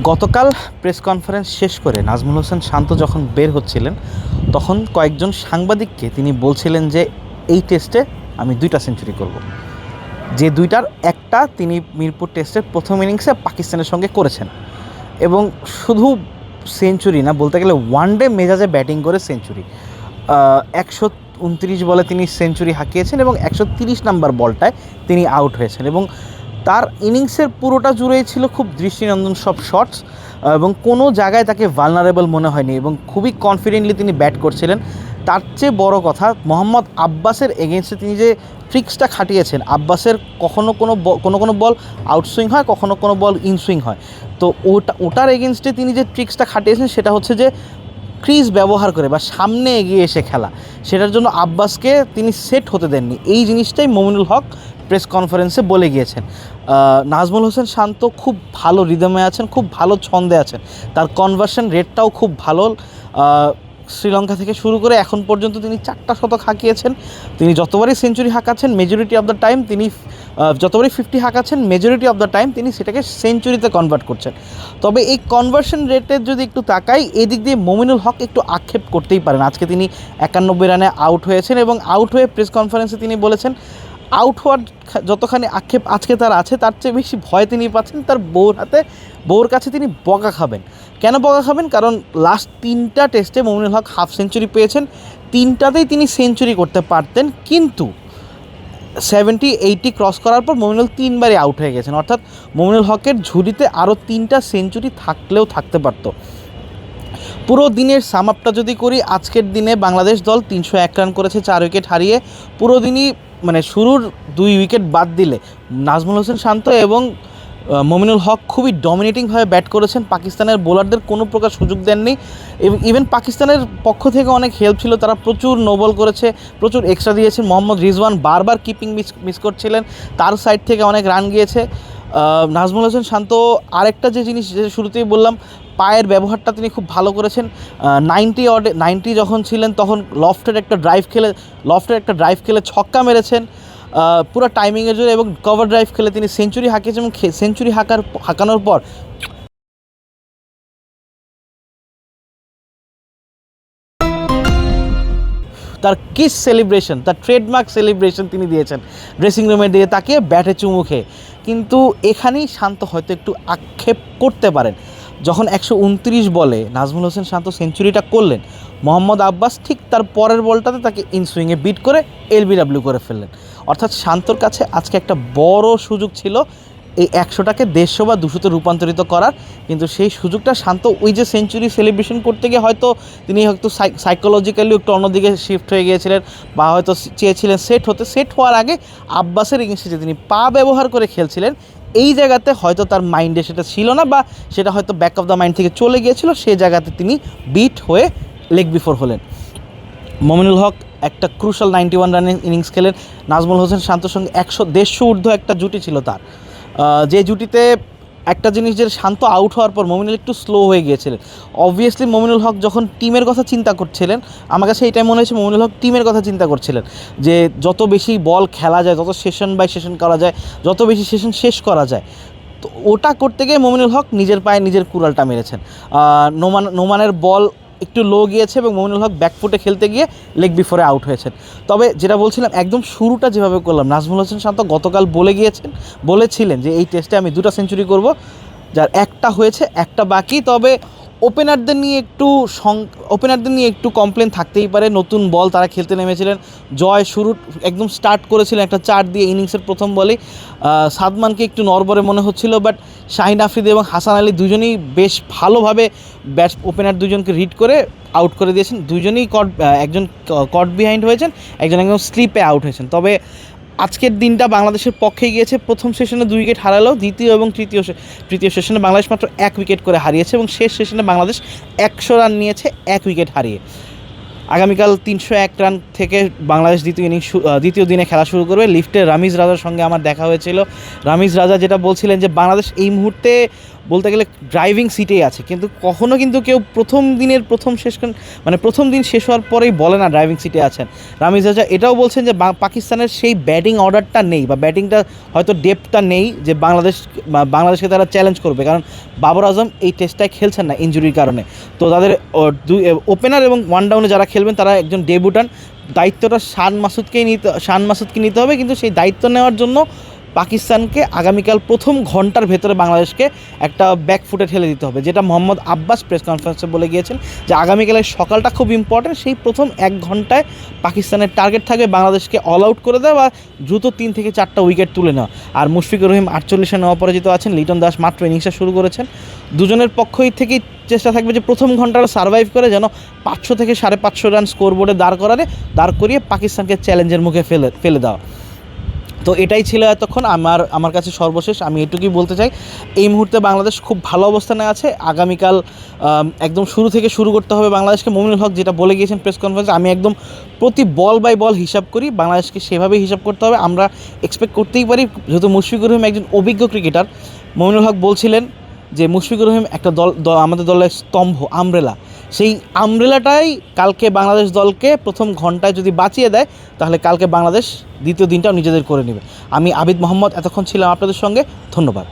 গতকাল press conference শেষ করে নাজমুল হোসেন শান্ত যখন বের হচ্ছিলেন তখন কয়েকজন সাংবাদিককে তিনি বলছিলেন যে এই টেস্টে আমি 2টা সেঞ্চুরি করব, যে 2টার একটা তিনি মিরপুর টেস্টের প্রথম ইনিংসে পাকিস্তানের সঙ্গে করেছেন। এবং শুধু সেঞ্চুরি না, বলতে গেলে ওয়ানডে মেজাজে ব্যাটিং করে সেঞ্চুরি। 129 বলে তিনি সেঞ্চুরি হাঁকিয়েছেন এবং 130 নাম্বার বলটায় তিনি আউট হয়েছেন। এবং তার ইনিংসের পুরোটা জুড়েই ছিল খুব দৃষ্টিনন্দন সব শটস, এবং কোনো জায়গায় তাকে ভালনারেবল মনে হয়নি এবং খুবই কনফিডেন্টলি তিনি ব্যাট করছিলেন। তার চেয়ে বড় কথা, মোহাম্মদ আব্বাসের এগেনস্টে তিনি যে ট্রিক্সটা খাটিয়েছেন, আব্বাসের কখনো কোনো বল আউটসুইং হয়, কখনো কোনো বল ইনসুইং হয়, তো ওটার এগেনস্টে তিনি যে ট্রিক্সটা খাটিয়েছেন সেটা হচ্ছে যে ক্রিজ ব্যবহার করে বা সামনে এগিয়ে এসে খেলা, সেটার জন্য আব্বাসকে তিনি সেট হতে দেননি। এই জিনিসটাই মমিনুল হক প্রেস কনফারেন্সে বলে গিয়েছেন। নাজমুল হোসেন শান্ত খুব ভালো রিদমে আছেন, খুব ভালো ছন্দে আছেন, তার কনভার্সন রেটটাও খুব ভালো। শ্রীলঙ্কা থেকে শুরু করে এখন পর্যন্ত তিনি 4টা শতক হাঁকিয়েছেন। তিনি যতবারই সেঞ্চুরি হাঁকাচ্ছেন মেজরিটি অফ দ্য টাইম তিনি যতবারই 50 হাঁকাচ্ছেন মেজরিটি অফ দ্য টাইম তিনি সেটাকে সেঞ্চুরিতে কনভার্ট করছেন। তবে এই কনভার্সন রেটের যদি একটু তাকাই, এদিক দিয়ে মমিনুল হক একটু আক্ষেপ করতেই পারেন। আজকে তিনি 91 রানে আউট হয়েছেন এবং আউট হয়ে প্রেস কনফারেন্সে তিনি বলেছেন আউট হওয়ার যতখানি আক্ষেপ আজকে তার আছে, তার চেয়ে বেশি ভয় তিনি পাচ্ছেন তার বউর কাছে তিনি বকা খাবেন। কেন বকা খাবেন? কারণ লাস্ট 3টা টেস্টে মমিনুল হক হাফ সেঞ্চুরি পেয়েছেন, 3টাতেই তিনি সেঞ্চুরি করতে পারতেন, কিন্তু 70-80 ক্রস করার পর মমিনুল 3বারই আউট হয়ে গেছেন। অর্থাৎ মমিনুল হকের ঝুড়িতে আরও 3টা সেঞ্চুরি থাকলেও থাকতে পারত। পুরো দিনের সাম আপটা যদি করি, আজকের দিনে বাংলাদেশ দল 301 রান করেছে 4 উইকেট হারিয়ে। পুরো দিনই মানে শুরুর 2 উইকেট বাদ দিলে নাজমুল হোসেন শান্ত এবং মমিনুল হক খুবই ডমিনেটিংভাবে ব্যাট করেছেন, পাকিস্তানের বোলারদের কোনো প্রকার সুযোগ দেননি। ইভেন পাকিস্তানের পক্ষ থেকে অনেক হেল্প ছিল, তারা প্রচুর নো বল করেছে, প্রচুর এক্সট্রা দিয়েছে। মোহাম্মদ রিজওয়ান বারবার কিপিং মিস করছিলেন, তার সাইড থেকে অনেক রান গিয়েছে। নাজমুল হোসেন শান্ত আরেকটা যে জিনিস যে শুরুতেই বললাম, পায়ের ব্যবহারটা তিনি খুব ভালো করেছেন। 90 যখন ছিলেন তখন লফটের একটা ড্রাইভ খেলে ছক্কা মেরেছেন পুরো টাইমিংয়ের জন্য, এবং কভার ড্রাইভ খেলে তিনি সেঞ্চুরি হাঁকিয়েছেন। এবং সেঞ্চুরি হাঁকানোর পর তার কিস সেলিব্রেশন, তার ট্রেডমার্ক সেলিব্রেশন তিনি দিয়েছেন ড্রেসিং রুমে দিয়ে তাকিয়ে ব্যাটে চুমু খেয়ে। কিন্তু এখানেই শান্ত হয়তো একটু আক্ষেপ করতে পারেন। যখন 129 বলে নাজমুল হোসেন শান্ত সেঞ্চুরিটা করলেন, মোহাম্মদ আব্বাস ঠিক তার পরের বলটাতে তাকে ইনসুইংয়ে বিট করে এলবিডব্লিউ করে ফেললেন। অর্থাৎ শান্তর কাছে আজকে একটা বড় সুযোগ ছিল এই 100টাকে 150 বা 200-তে রূপান্তরিত করার, কিন্তু সেই সুযোগটা শান্ত ওই যে সেঞ্চুরি সেলিব্রেশন করতে গিয়ে হয়তো তিনি সাইকোলজিক্যালি একটু অন্যদিকে শিফট হয়ে গিয়েছিলেন, বা হয়তো চেয়েছিলেন সেট হওয়ার আগে আব্বাসের এগেইনস্টে যে তিনি পা ব্যবহার করে খেলছিলেন, এই জায়গাতে হয়তো তার মাইন্ডে সেটা ছিল না, বা সেটা হয়তো ব্যাক অফ দ্য মাইন্ড থেকে চলে গিয়েছিল, সেই জায়গাতে তিনি বিট হয়ে লেগ বিফোর হলেন। মমিনুল হক একটা ক্রুশাল 91 রানের ইনিংস খেলেন। নাজমুল হোসেন শান্তর সঙ্গে 150 ঊর্ধ্ব একটা জুটি ছিল তার, যে জুটিতে একটা জিনিস যে শান্ত আউট হওয়ার পর মমিনুল একটু স্লো হয়ে গিয়েছিলেন। অবভিয়াসলি মমিনুল হক যখন টিমের কথা চিন্তা করছিলেন, আমার কাছে এইটাই মনে হয়েছে মমিনুল হক টিমের কথা চিন্তা করছিলেন, যে যত বেশি বল খেলা যায়, যত সেশন বাই সেশন করা যায়, যত বেশি সেশন শেষ করা যায়, তো ওটা করতে গিয়ে মমিনুল হক নিজের পায়ে নিজের কুড়ালটা মেরেছেন। নোমানের বল একটু লো গিয়েছে এবং মমিনুল হক ব্যাকফুটে খেলতে গিয়ে লেগ বিফোরে আউট হয়েছেন। তবে যেটা বলছিলাম, একদম শুরুটা যেভাবে করলাম, নাজমুল হোসেন শান্ত গতকাল বলেছিলেন যে এই টেস্টে আমি 2টা সেঞ্চুরি করব, যার একটা হয়েছে, একটা বাকি। তবে ওপেনারদের নিয়ে একটু কমপ্লেন থাকতেই পারে। নতুন বল তারা খেলতে নেমেছিলেন। জয় একদম স্টার্ট করেছিলেন একটা 4 দিয়ে ইনিংসের প্রথম বলেই। সাদমানকে একটু নড়বড়ে মনে হচ্ছিল, বাট শাহিন আফ্রিদি এবং হাসান আলী দুজনেই বেশ ভালোভাবে ওপেনার দুজনকে রিড করে আউট করে দিয়েছেন। দুজনেই একজন কট বিহাইন্ড হয়েছেন, একজন স্লিপে আউট হয়েছেন। তবে আজকের দিনটা বাংলাদেশের পক্ষে গিয়েছে। প্রথম সেশনে 2 উইকেট হারালেও দ্বিতীয় এবং তৃতীয় সেশনে বাংলাদেশ মাত্র 1 উইকেট করে হারিয়েছে, এবং শেষ সেশনে বাংলাদেশ 100 রান নিয়েছে 1 উইকেট হারিয়ে। আগামীকাল 301 রান থেকে বাংলাদেশ দ্বিতীয় দিনে খেলা শুরু করবে। লিফটে রামিজ রাজার সঙ্গে আমার দেখা হয়েছিল। রামিজ রাজা যেটা বলছিলেন যে বাংলাদেশ এই মুহূর্তে বলতে গেলে ড্রাইভিং সিটেই আছে, কিন্তু কখনো কিন্তু কেউ প্রথম দিন শেষ হওয়ার পরেই বলে না ড্রাইভিং সিটে আছেন। রামিজ রাজা এটাও বলছেন যে পাকিস্তানের সেই ব্যাটিং অর্ডারটা নেই, বা ব্যাটিংটা হয়তো ডেপথটা নেই যে বাংলাদেশকে তারা চ্যালেঞ্জ করবে, কারণ বাবর আজম এই টেস্টটায় খেলছেন না ইনজুরির কারণে। তো তাদের দুই ওপেনার এবং ওয়ান ডাউনে যারা খেলবেন তারা একজন ডেবুটান, দায়িত্বটা শান মাসুদকে নিতে হবে, কিন্তু সেই দায়িত্ব নেওয়ার জন্য পাকিস্তানকে আগামীকাল প্রথম ঘন্টার ভেতরে বাংলাদেশকে একটা ব্যাকফুটে ঠেলে দিতে হবে, যেটা মোহাম্মদ আব্বাস প্রেস কনফারেন্সে বলে গিয়েছেন যে আগামীকালের সকালটা খুব ইম্পর্ট্যান্ট। সেই প্রথম 1 ঘন্টায় পাকিস্তানের টার্গেট থাকবে বাংলাদেশকে অল আউট করে দেওয়া বা দ্রুত 3 থেকে 4টা উইকেট তুলে নেওয়া। আর মুশফিকুর রহিম 48 রানে অপরাজিত আছেন, লিটন দাস মাত্র ইনিংসটা শুরু করেছেন। দুজনের পক্ষই থেকেই চেষ্টা থাকবে যে প্রথম ঘন্টাটা সার্ভাইভ করে যেন 500 থেকে 550 রান স্কোরবোর্ডে দাঁড় করিয়ে পাকিস্তানকে চ্যালেঞ্জের মুখে ফেলে দেওয়া। তো এটাই ছিল এতক্ষণ আমার কাছে সর্বশেষ। আমি এটুকুই বলতে চাই, এই মুহূর্তে বাংলাদেশ খুব ভালো অবস্থানে আছে। আগামীকাল একদম শুরু থেকে শুরু করতে হবে বাংলাদেশকে। মুমিনুল হক যেটা বলে গিয়েছেন প্রেস কনফারেন্সে, আমি একদম প্রতি বল বাই বল হিসাব করি, বাংলাদেশকে সেভাবেই হিসাব করতে হবে। আমরা এক্সপেক্ট করতেই পারি, যেহেতু মুশফিকুর রহিম একজন অভিজ্ঞ ক্রিকেটার। মুমিনুল হক বলছিলেন যে মুশফিকুর রহিম একটা আমাদের দলের স্তম্ভ, আমব্রেলা। সেই আমব্রেলাটাই কালকে বাংলাদেশ দলকে প্রথম ঘন্টায় যদি বাঁচিয়ে দেয়, তাহলে কালকে বাংলাদেশ দ্বিতীয় দিনটাও নিজেদের করে নেবে। আমি আবিদ মোহাম্মদ এতক্ষণ ছিলাম আপনাদের সঙ্গে, ধন্যবাদ।